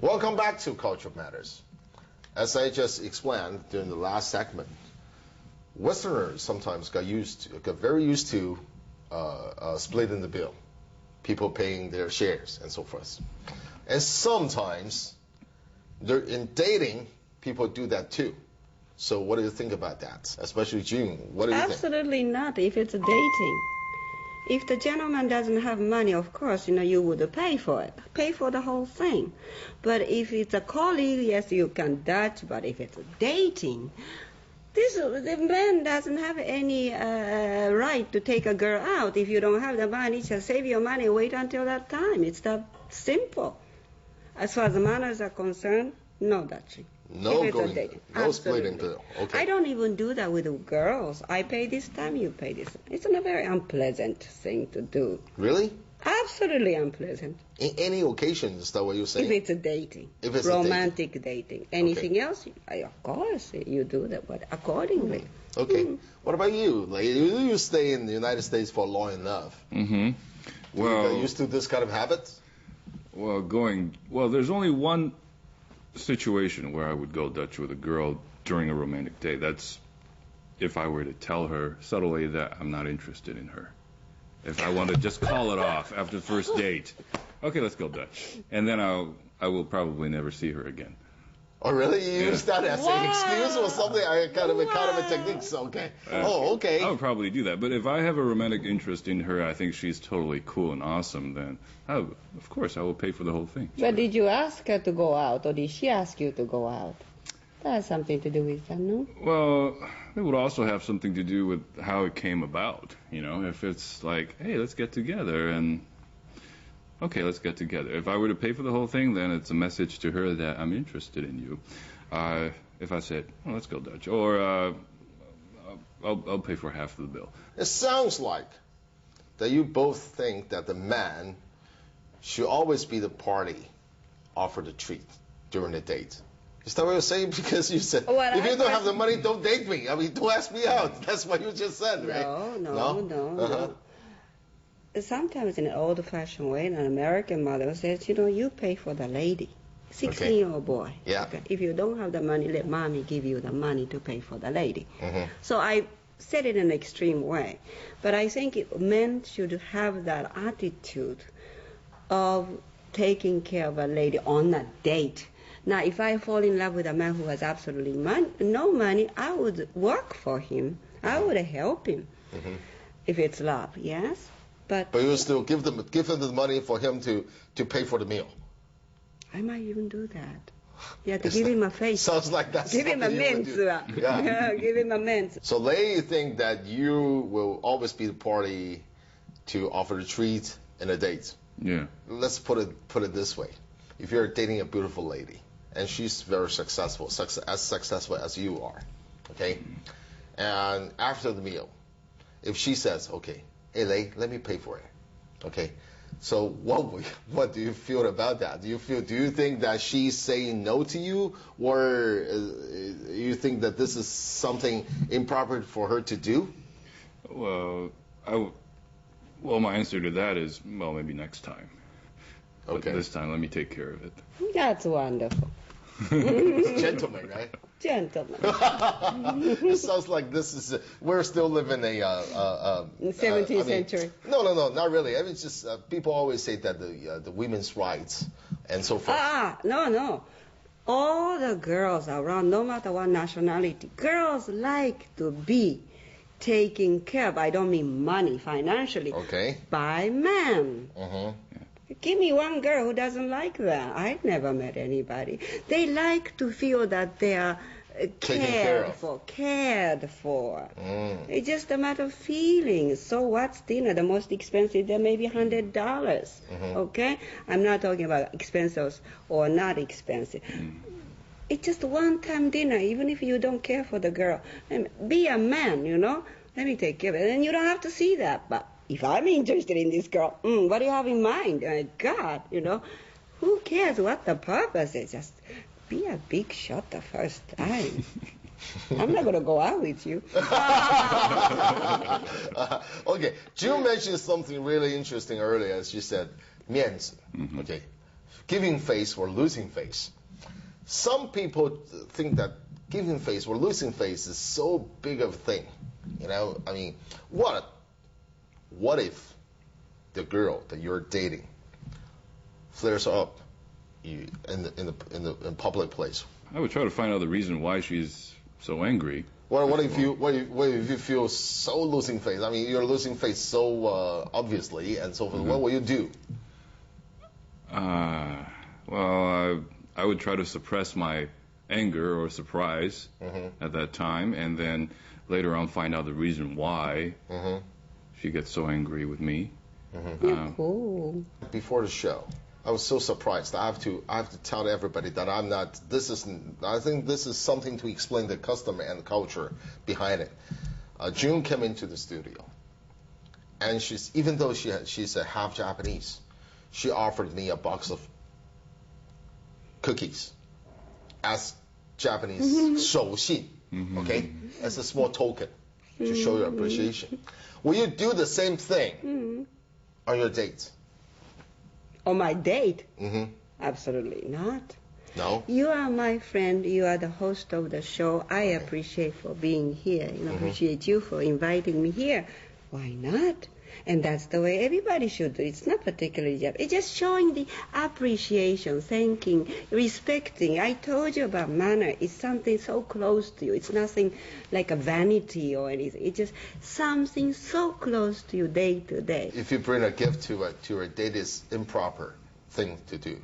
Welcome back to Culture Matters. As I just explained during the last segment, Westerners sometimes got very used to splitting the bill, people paying their shares and so forth. And sometimes, in dating, people do that too. So what do you think about that? Especially June, what do you think? Absolutely not, if it's dating. If the gentleman doesn't have money, of course, you would pay for it. Pay for the whole thing. But if it's a colleague, yes, you can Dutch. But if it's dating, the man doesn't have any right to take a girl out. If you don't have the money, just save your money, wait until that time. It's that simple. As far as the manners are concerned, no Dutching. No splitting bill. Okay. I don't even do that with girls. I pay this time, you pay this. It's a very unpleasant thing to do. Really? Absolutely unpleasant. In any occasion, is that what you're saying? If it's a dating. If it's romantic dating. Anything else, of course, you do that, but accordingly. Okay. What about you? Like, you stay in the United States for long enough. Mm-hmm. Well, are you used to this kind of habit? Well, there's only one situation where I would go Dutch with a girl during a romantic date. That's if I were to tell her subtly that I'm not interested in her. If I want to just call it off after the first date. Okay, let's go Dutch. And then I will probably never see her again. Oh, really? You use that as an excuse or something? Kind of a technique. So, okay. Okay. I would probably do that. But if I have a romantic interest in her, I think she's totally cool and awesome, then of course I will pay for the whole thing. But did you ask her to go out, or did she ask you to go out? That has something to do with that, no? Well, it would also have something to do with how it came about. If it's like, hey, let's get together, and okay, let's get together. If I were to pay for the whole thing, then it's a message to her that I'm interested in you. If I said, well, let's go Dutch, or I'll pay for half of the bill. It sounds like that you both think that the man should always be the party offered the treat during the date. Is that what you're saying? Because you said, if you don't have the money, don't date me. I mean, don't ask me out. That's what you just said, right? No. Sometimes in an old-fashioned way, an American mother says, you pay for the lady, 16-year-old boy. Yeah. Okay. If you don't have the money, let mommy give you the money to pay for the lady. Mm-hmm. So I said it in an extreme way. But I think men should have that attitude of taking care of a lady on a date. Now, if I fall in love with a man who has absolutely no money, I would work for him. I would help him. Mm-hmm. If it's love, yes. But you will still give him the money for him to pay for the meal. I might even do that. Yeah, to give him a face. Sounds like that's give him a mint. Yeah. Give him a mint. So they think that you will always be the party to offer the treat and a date. Yeah. Let's put it this way: if you're dating a beautiful lady and she's very successful, as successful as you are, okay, and after the meal, if she says, okay, hey, Lei, let me pay for it. Okay. So what do you feel about that? Do you think that she's saying no to you, or you think that this is something improper for her to do? Well, my answer to that is, well, maybe next time. Okay. But this time, let me take care of it. That's wonderful. It's gentleman, right? Gentleman. It sounds like we're still living a 17th century. No, not really. I mean, it's just people always say that the women's rights and so forth. No. All the girls around, no matter what nationality, girls like to be taken care of. I don't mean money, financially. Okay. By men. Mm-hmm. Give me one girl who doesn't like that. I've never met anybody. They like to feel that they are cared for. It's just a matter of feelings. So what's dinner? The most expensive there may be $100. Mm-hmm. Okay? I'm not talking about expensive or not expensive. It's just one-time dinner, even if you don't care for the girl. Be a man, Let me take care of it. And you don't have to see that, but if I'm interested in this girl, what do you have in mind? My God, who cares what the purpose is? Just be a big shot the first time. I'm not going to go out with you. Okay, June mentioned something really interesting earlier. She said, 面子. Okay, giving face or losing face. Some people think that giving face or losing face is so big of a thing. You know, I mean, what if the girl that you're dating flares up in public place? I would try to find out the reason why she's so angry. What if you feel so losing face? I mean, you're losing face so obviously and so forth. What will you do? Well, I would try to suppress my anger or surprise at that time, and then later on find out the reason why she gets so angry with me. Cool. Before the show, I was so surprised. I have to tell everybody that I'm not. I think this is something to explain the custom and culture behind it. June came into the studio, and even though she's a half Japanese, she offered me a box of cookies as Japanese 手信, okay, as a small token to show your appreciation. Will you do the same thing on your date? On my date? Absolutely not. No? You are my friend. You are the host of the show. I appreciate for being here. I appreciate you for inviting me here. Why not? And that's the way everybody should do. It's not particularly Japanese. It's just showing the appreciation, thanking, respecting. I told you about manner. It's something so close to you. It's nothing like a vanity or anything. It's just something so close to you day to day. If you bring a gift to a date, it's improper thing to do.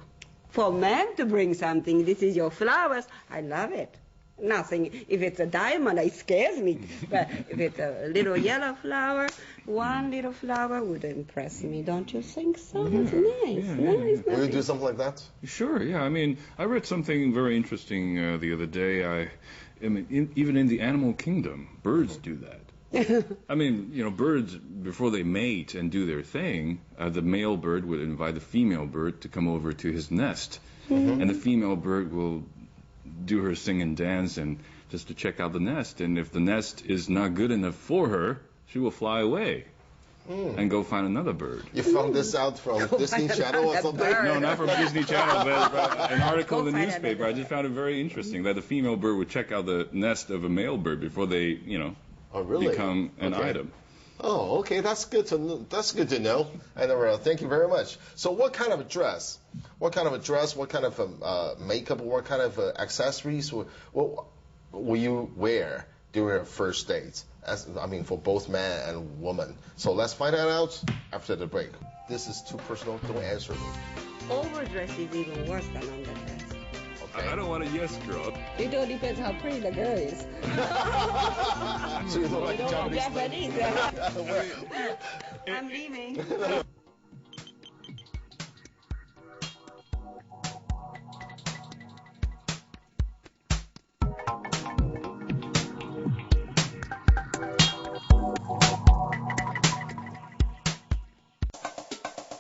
For men to bring something, this is your flowers, I love it. Nothing. If it's a diamond, it scares me. But if it's a little yellow flower, one little flower would impress me. Don't you think so? It's nice. Nice. Will you do something like that? Sure, yeah. I mean, I read something very interesting the other day. Even in the animal kingdom, birds do that. I mean, birds, before they mate and do their thing, the male bird would invite the female bird to come over to his nest. And the female bird will do her sing and dance and just to check out the nest. And if the nest is not good enough for her, she will fly away and go find another bird. You found this out from Disney Channel or something? No, not from Disney Channel, but an article in the newspaper. I just found it very interesting that the female bird would check out the nest of a male bird before they, become an item. Oh, okay, that's good to know. And thank you very much. So, what kind of a dress? What kind of makeup? What kind of accessories will you wear during a first date? For both man and woman. So let's find that out after the break. This is too personal. Don't answer me. Overdress is even worse than underdress. Okay. I don't want a yes girl. It all depends how pretty the girl is. So you don't like Japanese? I'm leaving.